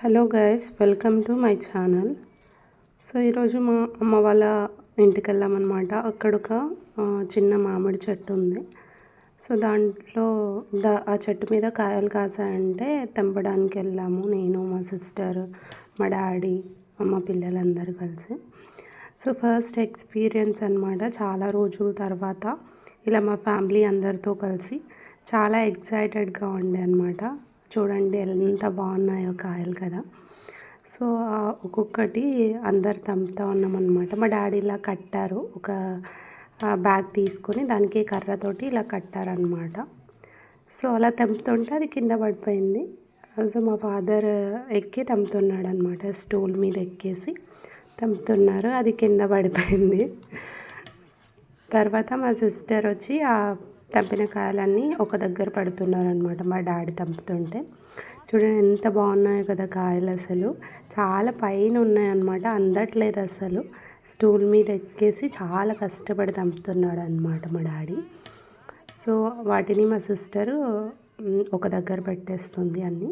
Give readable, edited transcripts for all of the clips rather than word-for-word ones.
Hello guys, welcome to my channel. So ఈరోజు మా అమ్మ వాళ్ళ ఇంటికి వెళ్ళామన్నమాట. అక్కడ ఒక చిన్న మామిడి చెట్టు ఉంది. సో దాంట్లో ఆ చెట్టు మీద కాయలు కాసాయంటే తెంపడానికి వెళ్ళాము. నేను, మా సిస్టర్, మా డాడీ, మా పిల్లలందరూ కలిసి. సో ఫస్ట్ ఎక్స్పీరియన్స్ అనమాట. చాలా రోజుల తర్వాత ఇలా మా ఫ్యామిలీ అందరితో కలిసి చాలా ఎక్సైటెడ్గా ఉండే అనమాట. చూడండి ఎంత బాగున్నాయో కాయలు కదా. సో ఒక్కొక్కటి అందరు తెంపుతూ ఉన్నామన్నమాట. మా డాడీ ఇలా కట్టారు, ఒక బ్యాగ్ తీసుకొని దానికి కర్రతోటి ఇలా కట్టారనమాట. సో అలా తెంపుతుంటే అది కింద పడిపోయింది. సో మా ఫాదర్ ఎక్కి తెంపుతున్నాడు అనమాట. స్టూల్ మీద ఎక్కేసి తెంపుతున్నారు, అది కింద పడిపోయింది. తర్వాత మా సిస్టర్ వచ్చి ఆ తెంపిన కాయలన్నీ ఒక దగ్గర పడుతున్నారనమాట మా డాడీ తెంపుతుంటే. చూడండి ఎంత బాగున్నాయో కదా కాయలు, అసలు చాలా పైన ఉన్నాయన్నమాట, అందట్లేదు అసలు. స్టూల్ మీద ఎక్కేసి చాలా కష్టపడి తెంపుతున్నాడు అనమాట మా డాడీ. సో వాటిని మా సిస్టరు ఒక దగ్గర పెట్టేస్తుంది అన్నీ.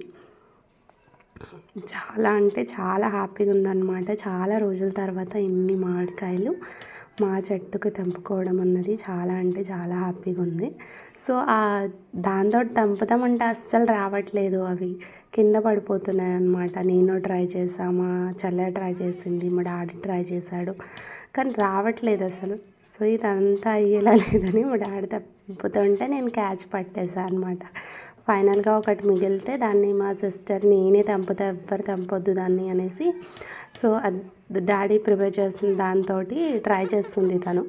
చాలా అంటే చాలా హ్యాపీగా ఉందన్నమాట. చాలా రోజుల తర్వాత ఇన్ని మామిడికాయలు మా చెట్టుకు తెంపుకోవడం అన్నది చాలా అంటే చాలా హ్యాపీగా ఉంది. సో దాంతో తెంపుదామంటే అస్సలు రావట్లేదు, అవి కింద పడిపోతున్నాయి అన్నమాట. నేను ట్రై చేసాను, మా చెల్లె ట్రై చేసింది, మా డాడీ ట్రై చేశాడు, కానీ రావట్లేదు అసలు. సో ఇదంతా అయ్యేలా లేదని మా డాడీ తెంపుతుంటే నేను క్యాచ్ పట్టేసాను అనమాట. ఫైనల్గా ఒకటి మిగిలితే దాన్ని మా సిస్టర్ నేనే తెంపుతా, ఎవ్వరు తెంపొద్దు దాన్ని అనేసి, సో డాడీ ప్రిపేర్ చేసిన దాంతో ట్రై చేస్తుంది తను.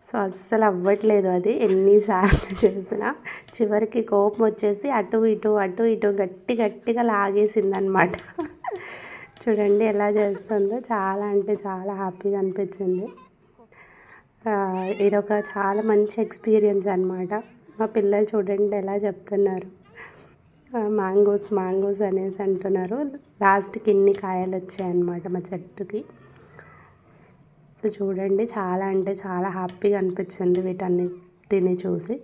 సో అస్సలు అవ్వట్లేదు అది, ఎన్నిసార్లు చేసినా. చివరికి కోపం వచ్చేసి అటు ఇటు గట్టిగా లాగేసిందనమాట. చూడండి ఎలా చేస్తుందో, చాలా అంటే చాలా హ్యాపీగా అనిపించింది. ఇదొక చాలా మంచి ఎక్స్పీరియన్స్ అనమాట. మా పిల్లలు చూడండి ఎలా చెప్తున్నారు, మ్యాంగోస్ అనేసి అంటున్నారు. లాస్ట్కి ఇన్ని కాయలు వచ్చాయన్నమాట మా చెట్టుకి. సో చూడండి చాలా అంటే చాలా హ్యాపీగా అనిపించింది వీటన్నిటిని చూసి.